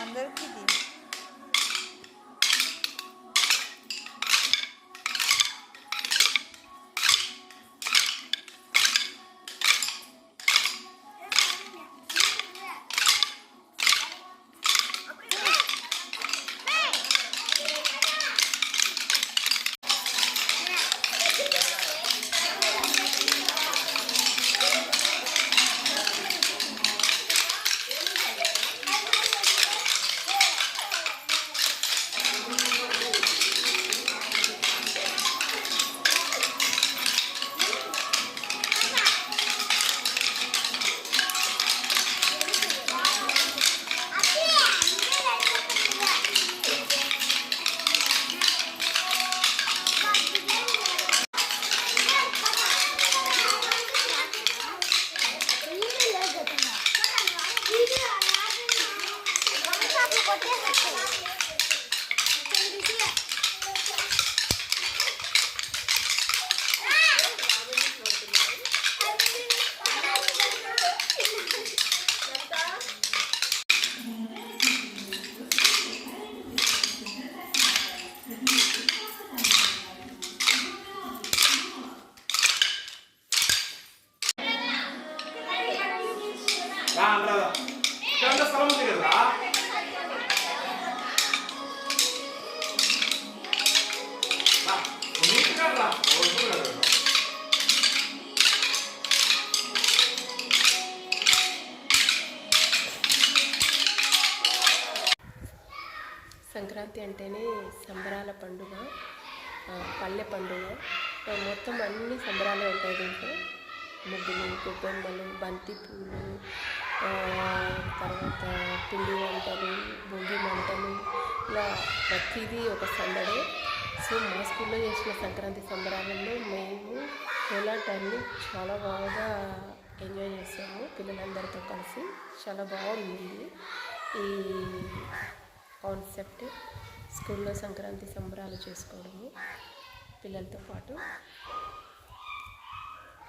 అందరికి సంక్రాంతి అంటేనే సంబరాల పండుగ, పల్లె పండుగ. మొత్తం అన్ని సంబరాలే ఉంటాయి దీంట్లో. ముగ్గులు, గొబ్బెమ్మలు, బంతి పూలు, తర్వాత పిండి వంటలు, భోగి మంటలు, ఇలా ప్రతిదీ ఒక సందడే. సో మా స్కూల్లో చేసిన సంక్రాంతి సంబరాలలో మేము కోలాటాన్ని చాలా బాగా ఎంజాయ్ చేసాము పిల్లలందరితో కలిసి. చాలా బాగుంది ఈ కాన్సెప్ట్, స్కూల్లో సంక్రాంతి సంబరాలు చేసుకోవడము పిల్లలతో పాటు.